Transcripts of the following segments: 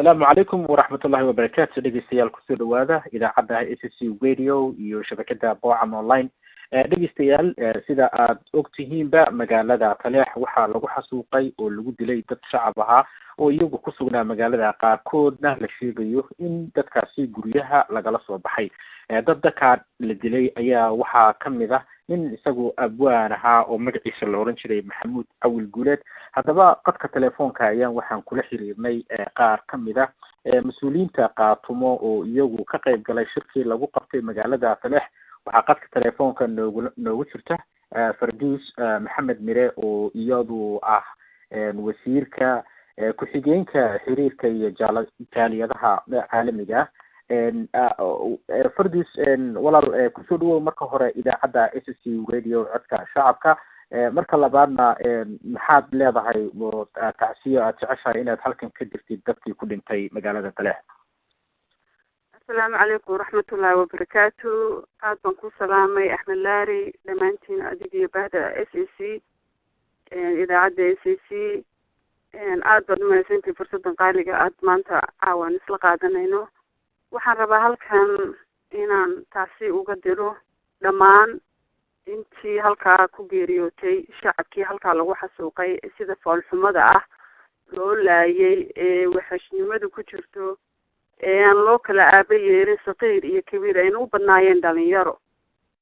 السلام عليكم ورحمة الله وبركاته. dhegeystayaal kusoo dhawaada idaacadda SSC Radio iyo shabakada Boocam Online. dhegeystayaal sida aad ogtihiinba magaalada Taleex waxaa lagu xasuuqay oo lagu dilay dad shacab ah oo iyagu ku sugnaa magaalada qaarkoodna la sheegayo in dadkaasi guryaha lagala soo baxay. dadka la dilay ayaa waxaa kamid ah in isagu abwaan ahaa oo magaciisa la oran jiray Maxamuud Awil Guuleed. haddaba qadka telefoonka ayaan waxaan kula xiriirnay qaar kamid ah mas'uuliyiinta qaatumo oo iyagu ka qayb galay shirkii lagu qabtay magaalada Taleex. waxaa qadka telefoonka noogu jirta Farduus Maxamed Mire oo iyadu ah wasiirka ku-xigeenka xiriirka iyo jaaliyadaha caalamiga Farduus walaal kusoo dhawow marka hore idaacadda SSC Radio codka shacabka. marka labaadna maxaad leedahay tacsiyo aad jeceshahay inaad halkan ka jirtid dadkii ku dhintay magaalada Taleex? السلام عليكم ورحمة الله وبركاته. أهلا سلامي أحمد لاري دمانتين أديدي بعد SSC إذا عدى SSC أهلا ما سنتي فرصة قالقة أدمانتا عاوان إسلقا دانينو waxaan rabaa halkan inaan taasi uga diro dhammaan intii halkaa ku geeriyootay shacabkii halkaa lagu xasuuqay sida foolxumada ah loo laayay waxashnimadu ku jirto aan loo kala aaba yeerin saqiir iyo kabiir ayna u badnaayeen dhalinyaro.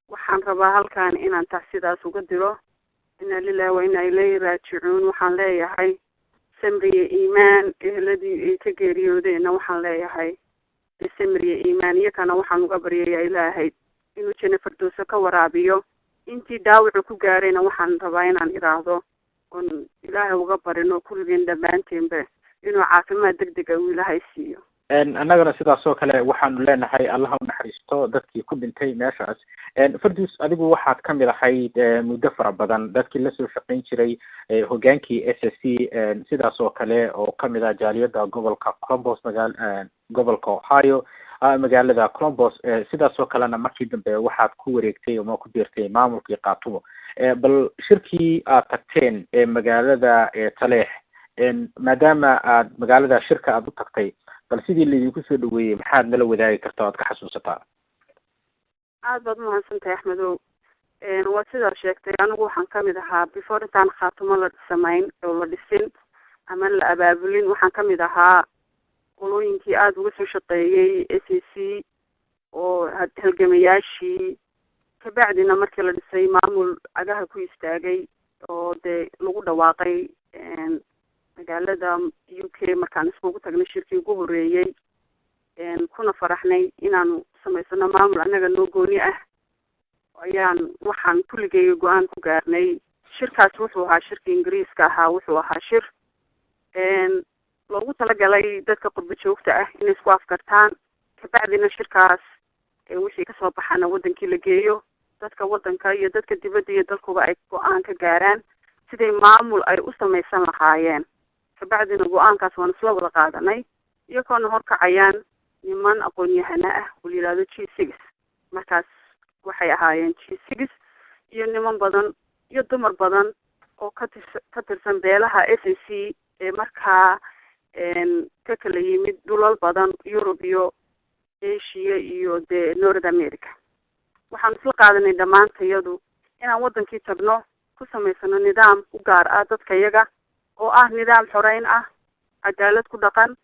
waxaan rabaa halkan inaan taasidaas uga diro inna lillahi wa inna ilayhi raajicuun. waxaan leeyahay samriye iimaan ehladii ay ka geeriyoodeenna waxaan leeyahay samriye iimaan iyakana waxaan uga baryayaa ilaahay inuu janno firdowsa ka waraabiyo. intii dhaawacu ku gaarayna waxaan rabaa inaan iraahdo oon ilaahay uga barino kulligeen dhammaanteenba inuu caafimaad degdeg ah uu ilaahay siiyo. annagana sidaas oo kale waxaanu leenahay Allah u naxariisto dadkii ku dhintay meeshaas. Farduus adigu waxaad ka mid ahayd muddo fara badan dadkii la soo shaqayn jiray hogaankii SSC sidaas oo kale oo ka mid ah jaaliyada gobolka Columbus gobolka Ohio magaalada Columbus. sidaas oo kalena markii dambe waxaad ku wareegtay oo ku biirtay maamulkii qaatumo. bal shirkii aad tagteen magaalada Taleex maadaama aad magaalada shirka aad u tagtay bal sidii laydinku soo dhaweeyay maxaad nala wadaagi kartaa ood ka xasuusataa? aad baad mahadsantahay Axmedow. waa sidaa sheegtay anigu waxaan kamid ahaa before intaan qaatumo la samayn oo la dhisin ama la abaabulin waxaan kamid ahaa qolooyinkii aada uga soo shaqeeyay SSC oo halgamayaashii kabacdina markii la dhisay maamul cagaha ku istaagay oo dee lagu dhawaaqay magaalada UK markaan iskugu tagnay shirkii ugu horeeyay kuna faraxnay inaanu samaysano maamul annaga noo gooni ah ayaan waxaan kulligay go-aan ku gaarnay. shirkaas wuxuu ahaa shirkii ingiriiska ahaa wuxuu ahaa shir loogu talagalay dadka qurbo joogta ah inay isku afkartaan kabacdina shirkaas wixii kasoo baxana wadankii la geeyo dadka wadanka iyo dadka dibadda iyo dalkuba ay go-aan ka gaaraan siday maamul ay u samaysan lahaayeen. kabacdina go-aankaas waan isla wada qaadanay iyagoona horkacayaan niman aqoon-yahana ah oo la yidhaahdo G6. markaas waxay ahaayeen G6 iyo niman badan iyo dumar badan oo ka tirsan beelaha SSC markaa ka kala yimid dhulal badan Europe iyo Asia iyo North America. waxaan isla qaadanay dhammaantayadu inaan wadankii tagno ku samaysano nidaam u gaar ah dadka iyaga oo ah nidaam xoreyn ah cadaalad ku dhaqan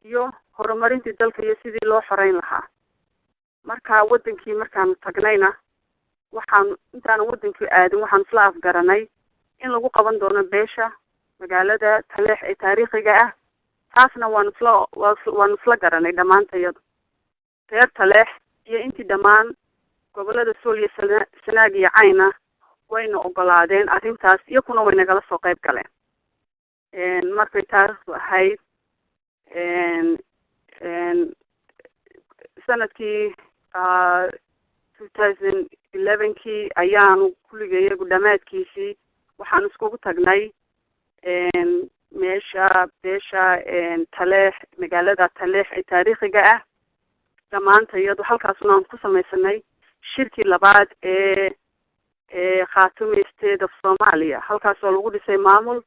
iyo horumarintii dalka iyo sidii loo xoreyn lahaa. marka wadankii markaan tagnayna waxaan intaan wadankii aadin waxaan isla afgaranay in lagu qaban doono beesha magaalada Taleex ee taariikhiga ah. taasna waan isla garanay dhammaantayadu reer Taleex iyo intii dhammaan gobolada Sool iyo Sanaag iyo Cayna wayna ogolaadeen arrintaas iyaguna way nagala soo qayb galeen. markay taariikhdu ahayd sanadkii 2011kii ayaanu kulligay iyagu dhammaadkiisii waxaan iskugu tagnay meesha beesha Taleex magaalada Taleex ee taariikhiga ah. dhammaantayadu halkaasna aan ku samaysanay shirkii labaad ee Khaatume State of Somalia. halkaasoo lagu dhisay maamul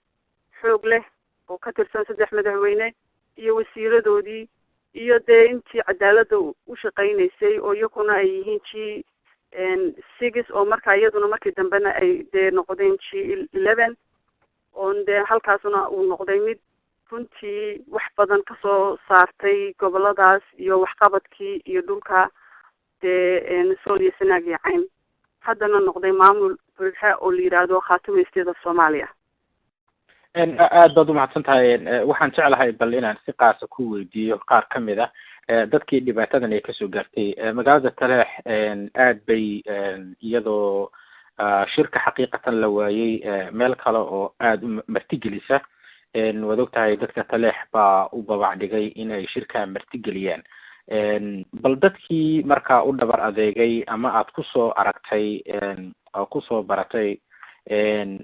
xoog leh oo ka tirsan 3 madaxweyne iyo wasiiradoodii iyo dee intii cadaaladda u shaqaynaysay oo iyakuna ay yihiin G6 oo markaa iyaduna markii dambena ay dee noqdeen G11 oon dee halkaasuna uu noqday mid runtii wax badan kasoo saartay goboladaas iyo waxqabadkii iyo dhulka dee Sool iyo Sanaag iyo Cayn haddana noqday maamul buuxa oo la yidhaahdo khaatumaysteeda Soomaaliya. aad baad umahadsan tahay waxaan jeclahay bal inaan si qaasa ku weydiiyo qaar ka mid ah dadkii dhibaatadan ay kasoo gaartay magaalada Taleex aad bay iyadoo shirka xaqiiqatan la waayay meel kale oo aad u martigelisa waad ogtahay dadka Taleex baa u babac dhigay inay shirka martigeliyaan bal dadkii markaa u dhabar adeegay ama aad kusoo aragtay oo kusoo baratay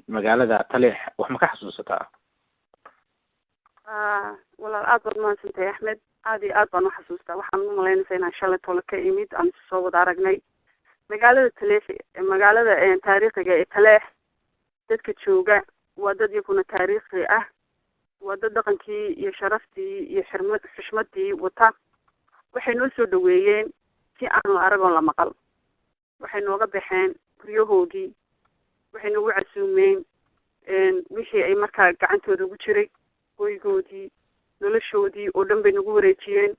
magaalada Taleex wax ma ka xasuusataa? walaal aad baad mahadsantahay Axmed aad iyo aad baan u xasuustaa waxaan u malaynaysaa inaan shalay tole ka imid aan soo wada aragnay magaalada Taleex magaalada taariikhiga ee Taleex dadka jooga waa dad yakuna taariikhi ah waa dad dhaqankii iyo sharaftii iyo xushmadii wata waxay noo soo dhaweeyeen si aan la arag oo la maqal waxay nooga baxeen guryahoodii waxay nagu casuumeen wixii ay markaa gacantooda ugu jiray hoygoodii noloshoodii oo dhan bay nagu wareejiyeen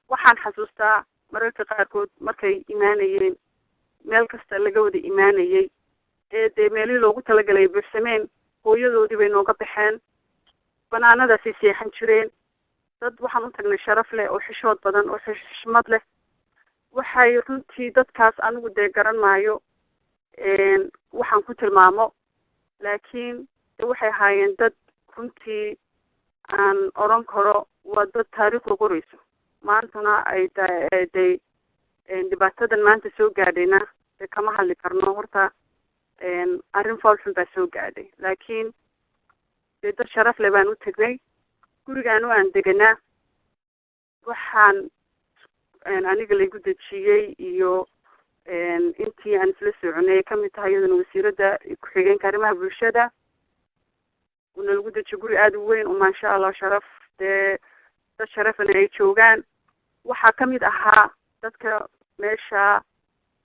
waxaan xasuustaa mararka qaarkood markay imaanayeen meel kasta laga wada imaanayay dee meelihii loogu talagalay buuxsameen hooyadoodii bay nooga baxeen banaanadaasay seexan jireen dad waxaan u tagnay sharaf leh oo xishood badan oo xushmad leh waxay runtii dadkaas anigu dee garan maayo waxaan ku tilmaamo laakiin waxay ahaayeen dad runtii aan oran karo waa dad taariikhda qorayso maantuna ay day dhibaatadan maanta soo gaadhayna dee kama hadli karno horta arrin foolxun baa soo gaadhay laakiin dee dad sharaf leh baan u tagnay gurigaan oo aan deganaa waxaan aniga laygu dejiyey iyo intii aan isla soconay kamid tahay iyadana wasiiradda ku-xigeenka arrimaha bulshada una lagu dejiyo guri aada u weyn oo maasha allah sharaf dee dad sharafana ay joogaan waxaa kamid ahaa dadka meesha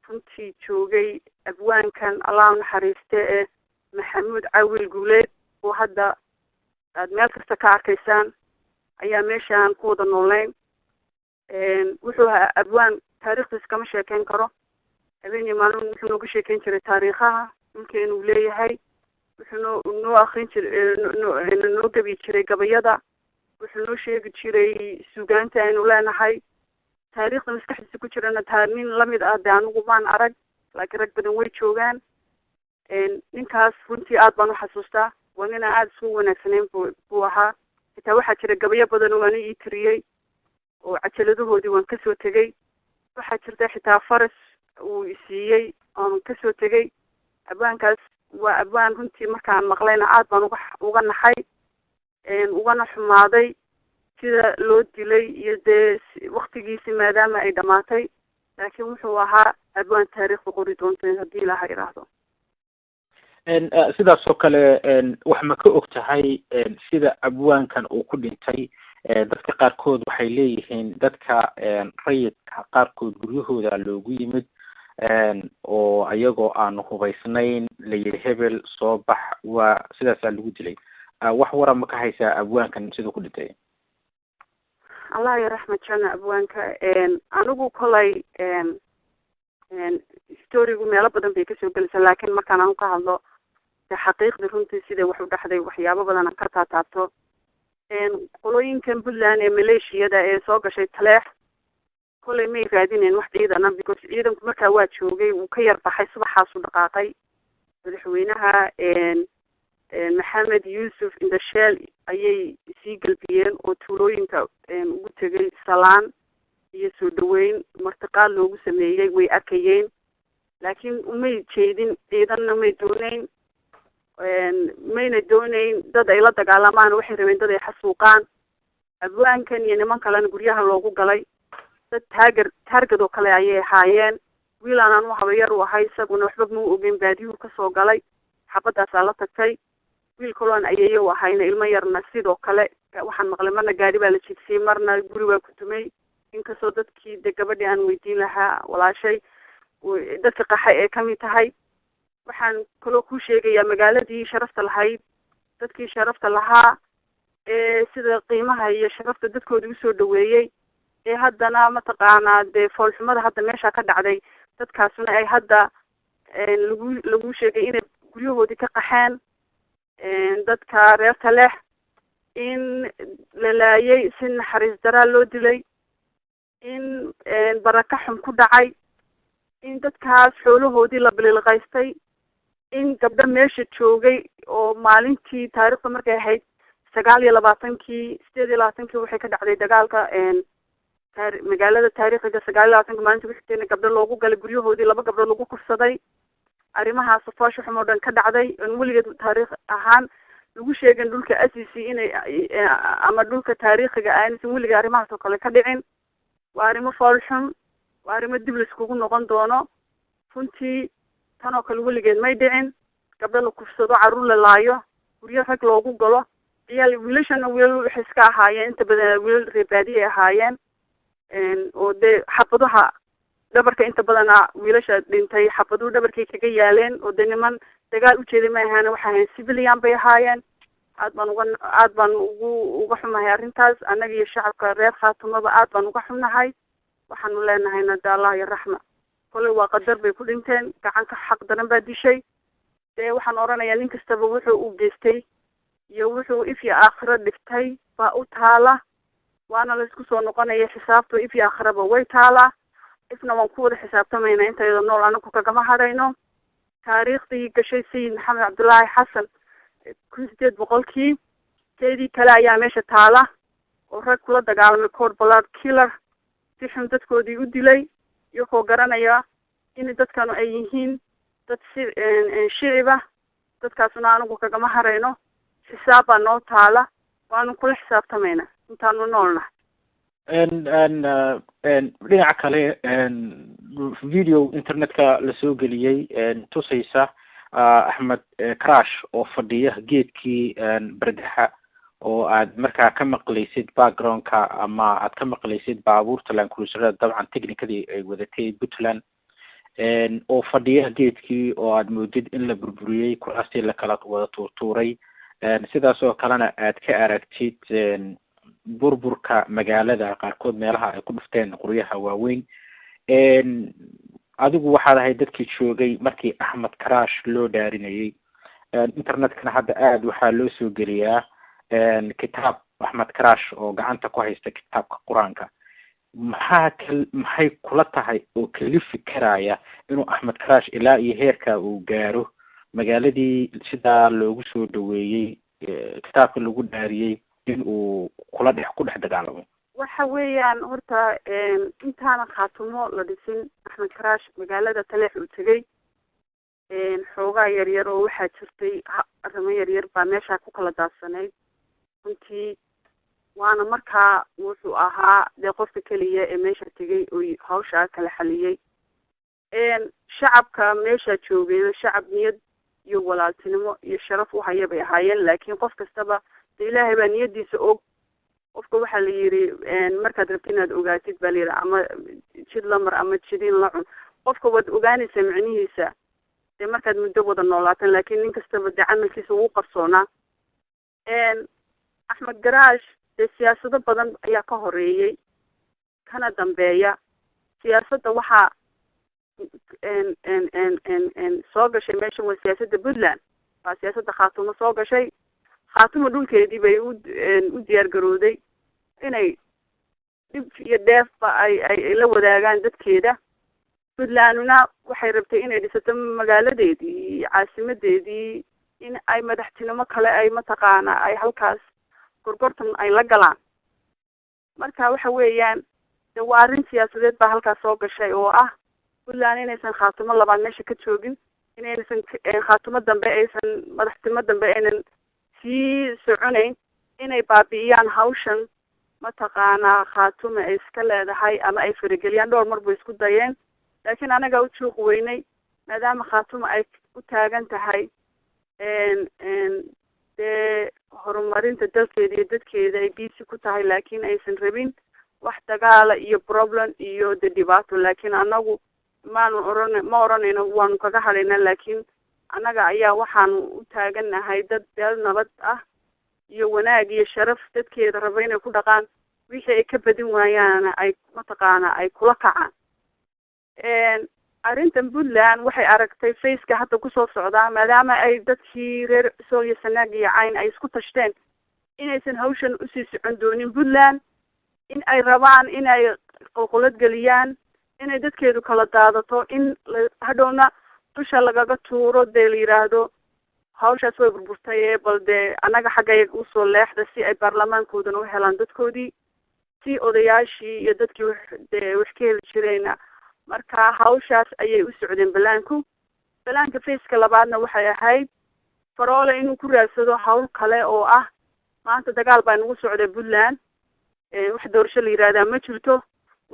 runtii joogay abwaankan allah u naxariiste ee maxamuud cawil guuleed oo hadda aad meel kasta ka arkaysaan ayaa meeshaan ku wada nooleyn wuxuu ahaa abwaan taariikhdiis kama sheekeyn karo habeenii maalin wuxuu nooga sheekeyn jiray taariikhaha dhulkeenu leeyahay wuxuu noo akrin jiray noo gabi jiray gabayada wuxuu noo sheegi jiray suugaanta aynu leenahay taariikhda maskaxdiisa ku jirana taa nin lamid ah dee anigu maan arag laakiin rag badan way joogaan ninkaas runtii aad baan u xasuustaa waa nin aan aada isku wanaagsanayn buu ahaa xitaa waxaa jira gabayo badan oo aan ii tiriyey oo cajaladahoodii waan kasoo tegey waxaa jirta xitaa faras uu isiiyey oon kasoo tegey abwaankaas waa abwaan runtii markaan maqlayna aad baan uga naxay ugana xumaaday sida loo dilay iyo dee waktigiisi maadaama ay dhamaatay laakiin wuxuu ahaa abwaan taariikhda qori doonta haddii ilaaha idhaahdo sidaas oo kale wax ma ka og tahay sida abwaankan uu ku dhintay dadka qaarkood waxay leeyihiin dadka rayidka qaarkood guryahooda loogu yimid oo ayagoo aan hubaysnayn la yidhi hebel soo bax waa sidaasaa lagu dilay wax wara ma ka haysaa abwaankan siduu ku dhintay? allah ya raxmat jana abwaanka anigu kolay historigu meelo badan bay kasoo gelaysaa laakiin markaan anu ka hadlo de xaqiiqdii runtii siday wax u dhexday waxyaabo badan aan ka taataabto qolooyinkan puntland ee maleeshiyada ee soo gashay Taleex kolay may raadineen wax ciidana because ciidanku markaa waa joogay wuu ka yar baxay subaxaas u dhaqaaqay madaxweynaha maxamed yuusuf indhasheel ayay sii galbiyeen oo tuulooyinka ugu tegay salaan iyo soo dhaweyn martiqaad loogu sameeyey way arkayeen laakiin umay jeedin ciidanna may dooneyn mayna dooneyn dad ay la dagaalamaan waxay rabeen dad ay xasuuqaan abwaankan iyo niman kalena guryaha loogu galay dad taargad oo kale ayay ahaayeen wiil aanan u habayar u ahay isaguna waxba mau ogeyn baadiyuhu kasoo galay xabadaasaa la tagtay wiil kaloon ayeeyo u ahayna ilmo yarna sidoo kale waxaan maqlay marna gaari baa la jigsiyey marna guri baa ku dumay inkastoo dadkii de gabadhii aan weydiin lahaa walaashay dadka qaxay ee kamid tahay waxaan kaloo ku sheegayaa magaaladii sharafta lahayd dadkii sharafta lahaa ee sida qiimaha iyo sharafta dadkoodii usoo dhaweeyey ee haddana mataqaanaa dee foolxumada hadda meesha ka dhacday dadkaasuna ay hadda lagu sheegay inay guryahoodii ka qaxeen dadka reer Taleex in la laayay si naxariis daraa loo dilay in baraka xun ku dhacay in dadkaas xoolahoodii la bililqaystay in gabdho meesha joogay oo maalintii taariikhda markay ahayd 29 28 waxay ka dhacday dagaalka magaalada taariikhiga 29 maalintii wixii gabdho loogu galay guryahoodii 2 gabdho lagu kufsaday arrimahaas foosho xumo dhan ka dhacday in weligeed taariikh ahaan lagu sheegay dhulka asisi inay ama dhulka taariikhiga aanaysan weligeed arrimahaas oo kale ka dhicin waa arrimo foolxun waa arrimo dib la iskugu noqon doono runtii tan oo kale weligeed may dhicin gabdho la kufsado carruur la laayo guryo rag loogu galo wiilashana wiilal waxay iska ahaayeen inta badan wiilal reer baadiye ahaayeen oo dee xafaduha dhabarka inta badana wiilasha dhintay xafaduhu dhabarkay kaga yaaleen oo dee niman dagaal ujeeday ma ahaan waxay ahayn civilian bay ahaayeen aad baan uga xumahay arrintaas annaga iyo shacabka reer Khaatumaba aad baan uga xunnahay waxaanu leenahay nada Allah iyo raxma kole waa qadar bay ku dhinteen gacanka xaq daran baa dishay dee waxaan oranayaa nin kastaba wuxuu u geystay iyo wuxuu if iyo aakhiro dhiftay baa u taala waana la isku soo noqonaya xisaabtu if iyo aakhiraba way taala ifna waan ku wada xisaabtamayna intayda nool anagu kagama hadhayno taariikhdii gashay sayid maxamed cabdullaahi xasan 1800 keedii kale ayaa meesha taala oo rag kula dagaalamay cold blood killer si xun dadkoodii u dilay iyagoo garanaya in dadkanu ay yihiin dad shiciba dadkaasuna anagu kagama harayno xisaab baa noo taala waanu kula xisaabtamayna intaanu noolnahay dhinaca kale video internetka lasoo geliyey tusaysa Axmed Crash oo fadhiya geedkii bardaxa oo aad markaa ka maqlaysid backgroundka ama aad ka maqlaysid baabuurta Land Cruiser dabcan technically ay wadatay Puntland oo fadhiya geedkii oo aad moodid in la burburiyey kuraastii la kala wada tuuray sidaas oo kalena aad ka aragtid burburka magaalada qaarkood meelaha ay ku dhufteen qoryaha waaweyn adigu waxaad ahayd dadkii joogay markii Axmed Crash loo dhaarinayay internetkana hadda aad waxaa loo soo geliyaa kitaab Axmed Crash oo gacanta ku haysta kitaabka Quraanka maxay kula tahay oo kalifi karaya inuu Axmed Crash ilaa iyo heerka uu gaaro magaaladii sidaa loogu soo dhaweeyay kitaabka lagu dhaariyay in uu ku dhex dagaalamo waxa weeyaan horta intaana Khaatumo la dhisin Axmed Crash magaalada Taleex uu tagay xoogaa yaryar oo waxaa jirtay arrimo yaryar baa meesha ku kala daadsanayd runtii waana markaa wuxuu ahaa dee qofka keliya ee meesha tegay oo hawshaa kala xaliyey shacabka meesha joogay shacab niyad iyo walaaltinimo iyo sharaf u haya bay ahaayeen laakiin qof kastaba dee ilaahay baa niyadiisa og qofka waxaa la yidhi markaad rabti inaad ogaatid baa la yidhi ama jid la mar ama jidin la cun qofka waad ogaanaysaa micnihiisa dee markaad muddo wada noolaataan laakiin nin kastaba dee camalkiisa wuu qarsoonaa Axmed Crash dee siyaasado badan ayaa ka horeeyey kana dambeeya siyaasadda waxaa soo gashay meesha waa siyaasadda Puntland waa siyaasadda Khaatumo soo gashay Khaatumo dhulkeedii bay u diyaar garooday inay dib iyo dheefba ay la wadaagaan dadkeeda Puntlandna waxay rabtay inay dhisato magaaladeedii caasimadeedii in ay madaxtinimo kale ay mataqaana ay halkaas gorgortan ay la galaan marka waxa weeyaan de waa arrin siyaasadeed baa halkaas soo gashay oo ah Puntland inaysan Khaatumo labaad meesha ka joogin inaysan Khaatumo dambe aysan madaxtinimo dambe aynan sii soconayn inay baabi'iyaan hawshan mataqaana Khaatumo ay iska leedahay ama ay farageliyaan dhowr mar bay isku dayeen laakiin anaga u joog weynay maadaama Khaatumo ay u taagan tahay dee horumarinta dalkeeda iyo dadkeeda ay busy ku tahay laakiin aysan rabin wax dagaala iyo problem iyo de dhibaato laakiin anagu ma oranayno waanu kaga hadhaynaa laakiin annaga ayaa waxaanu u taagannahay dad beel nabad ah iyo wanaag iyo sharaf dadkeeda raba inay ku dhaqaan wixii ay ka badin waayaana ay mataqaana ay kula kacaan arrintan Puntland waxay aragtay faceka hadda kusoo socdaa maadaama ay dadkii reer Sool iyo Sanaag iyo Cayn ay isku tashteen inaysan hawshan usii socon doonin Puntland in ay rabaan inay qolqolad geliyaan inay dadkeedu kala daadato in hadhowna dusha lagaga tuuro dee la yiraahdo hawshaas way burburtay bal dee annaga xaggayga usoo leexda si ay baarlamaankoodana u helaan dadkoodii si odayaashii iyo dadkii wax ka heli jirayna marka hawshaas ayay u socdeen balaanka faceka labaadna waxay ahayd Faroole inuu ku raadsado hawl kale oo ah maanta dagaal baa nagu socday Puntland wax doorasho la yiraahdaa ma jirto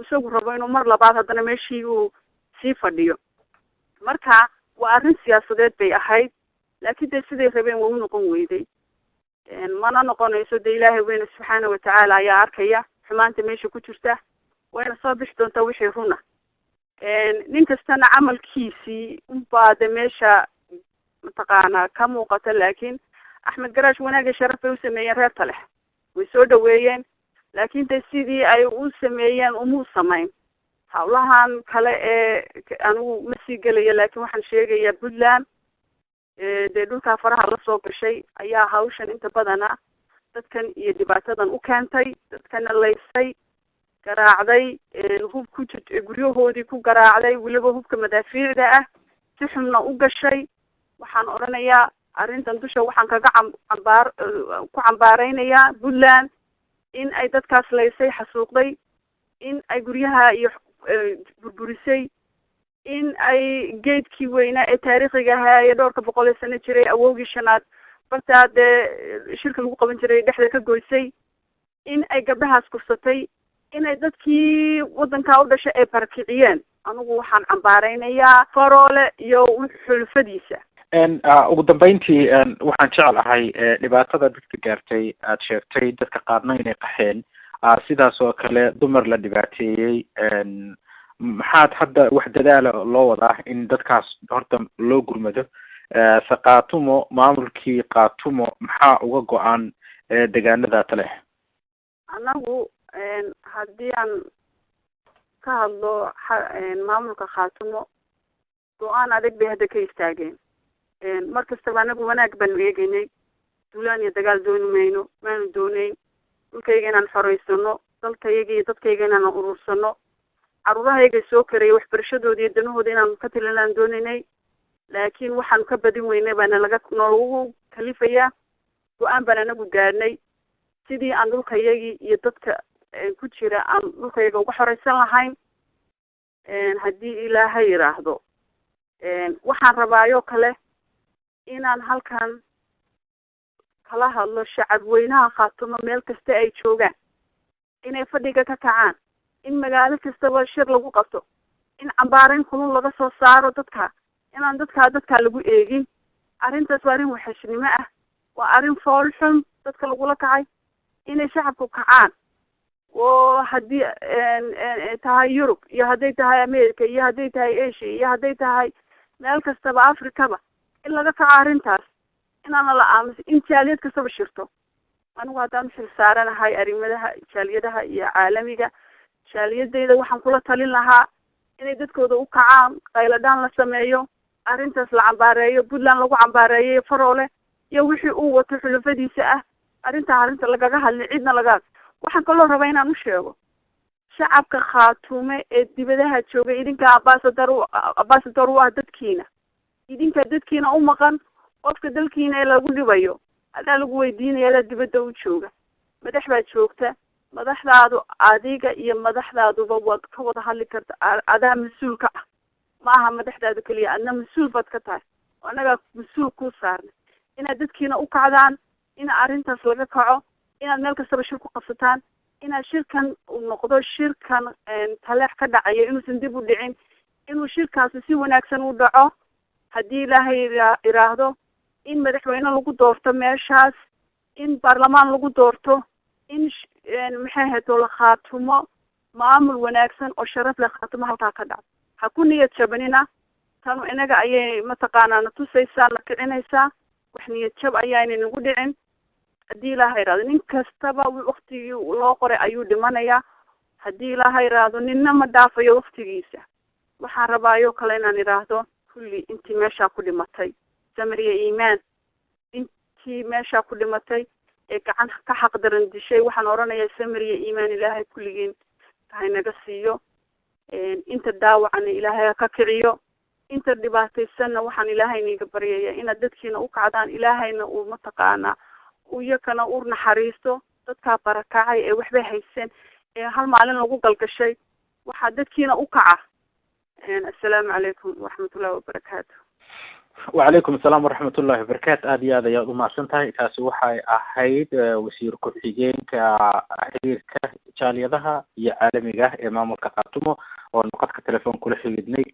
isagu rabo inuu mar labaad haddana meeshii uu sii fadhiyo marka waa arrin siyaasadeed bay ahayd laakiin dee siday rabeen waa u noqon weyday mana noqonayso dee ilaahay weyne subxaana watacaala ayaa arkaya xumaanta meesha ku jirta wayna soo bixi doontaa wixii runa nin kastana camalkiisii unbaa de meesha mataqaana ka muuqata laakiin Axmed Garaash wanaagga sharaf bay u sameeyeen reer Talex way soo dhaweeyeen laakiin de sidii ay u sameeyeen umuu samayn hawlahan kale ee anigu ma sii gelayo laakiin waxaan sheegayaa Puntland dee dhulkaa faraha la soo gashay ayaa hawshan inta badana dadkan iyo dhibaatadan u keentay dadkana laysay garaacday hub ku guryahoodii ku garaacday weliba hubka madaafiicda ah si xunna u gashay waxaan odhanayaa arrintan dusha waxaan kaga ku cambaaraynayaa Puntland in ay dadkaas laysay xasuuqday in ay guryaha iyo burburisay in ay geedkii weynaa ee taariikhiga ahaa ee dhowrka boqol ee sano jiray awowgii shanaad bartaa dee shirka lagu qaban jiray dhexda ka goysay in ay gabdhahaas kursatay in ay dadkii waddankaa u dhashay ay barakiciyeen anigu waxaan cambaaraynayaa Faroole iyo xulfadiisa ugu dambeyntii waxaan jeclahay dhibaatada dadka gaartay aad sheegtay dadka qaarna inay qaxeen sidaas oo kale dumar la dhibaateeyey maxaad hadda wax dadaala loo wadaa in dadkaas horta loo gurmado Qaatumo maamulkii Qaatumo maxaa uga go-an deegaanada Talex anagu haddii aan ka hadlo maamulka Qaatumo go-aan adag bay hadda ka istaageen markastaba anagu wanaag baanu eegaynay duulaan iyo dagaal dooni mayno maanu doonayn dhulkayga inaan xoreysano dalkayga iyo dadkayga inaan urursano caruurahayga soo karaya waxbarashadooda iyo danahooda inaan ka talinaan doonaynay laakiin waxaanu ka badin weynay baana noolagu kalifayaa go-aan baan anagu gaadhnay sidii aan dhulkayagii iyo dadka ku jira aan dhulkayaga uga xoreysan lahayn haddii ilaahay yiraahdo waxaan rabaayoo kale inaan halkan kala hadlo shacab weynaha Qaatumo meel kasta ay joogaan inay fadhiga ka kacaan in magaalo kastaba shir lagu qabto in cambaarayn kulul laga soo saaro dadka inaan dadka lagu eegin arrintaas waa arrin waxashnimo ah waa arrin fool xun dadka lagula kacay inay shacabku kacaan oo haddii tahay Yurub iyo hadday tahay America iyo hadday tahay Asia iyo hadday tahay meel kastaba Afrikaba in laga kaco arrintaas inaan la aamusin in jaaliyad kastaba shirto anigu haddaan xil saaranahay arrimadaha jaaliyadaha iyo caalamiga jaaliyadayda waxaan kula talin lahaa inay dadkooda u kacaan qayladaan la sameeyo arrintaas la cambaareeyo Puntland lagu cambaareeyo Faroole iyo wixii uu wato xulafadiisa ah arrinta lagaga hadlay cidna waxaan kaloo rabaa inaan u sheego shacabka Qaatumo ee dibadaha jooga idinka ambassador u ah dadkiina idinka dadkiina u maqan qofka dalkiina ee lagu dhibayo adaa lagu weydiinaya adaa dibadda u jooga madax baa joogta madaxdaadu adiga iyo madaxdaaduba waad ka wada hadli karta adaa mas-uulka ah ma aha madaxdaadu keliya adna mas-uul baad ka tahay anagaa mas-uul kuu saarnay inaad dadkiina u kacdaan in arrintaas laga kaco inaad meel kastaba shir ku qabsataan inaad shirkan uu noqdo shirkan Talex ka dhacaya inuusan dib u dhicin inuu shirkaasi si wanaagsan u dhaco haddii ilaahay iraahdo in madaxweyne lagu doorto meeshaas, in baarlamaan lagu doorto, in maxay ahayd la khaatumo maamul wanaagsan oo sharaf leh khaatumo halkaa ka dhacdo. Ha ku niyad jabinina, tanu inaga ayay mataqaanaa na tusaysaa, na kicinaysaa, wax niyad jab ayaynay nagu dhicin. haddii ilaahay yidhaahdo nin kastaba waktigii loo qoray ayuu dhimanayaa. haddii ilaahay yidhaahdo ninna ma dhaafayo waktigiisa. waxaan rabaayo kale inaan idhaahdo kulli intii meeshaa ku dhimatay samir iyo iimaan, intii meeshaa ku dhimatay ee gacan ka xaqdaran dishay, waxaan oranayaa samir iyo iimaan ilaahay kulligiin haynaga siiyo. inta daawacana ilaahay ka kiciyo, inta dhibaataysanna waxaan ilaahay niga baryaya inaad dadkiina u kacdaan, ilaahayna uu mataqaanaa iyakana u naxariisto. dadkaa barakacay ee waxbay hayseen ee hal maalin lagu galgashay, waxaa dadkiina u kaca. assalaamu calaykum waraxmatullahi wabarakaatu. وعليكم السلام ورحمة الله وبركاته. آدي هذا يا ما سنتهي كاسو وحي أحيد وسير كحيجين كحرير كشالي ذها هي عالمي جاه إمام الكقاتمو ونقطع التلفون كل حيدني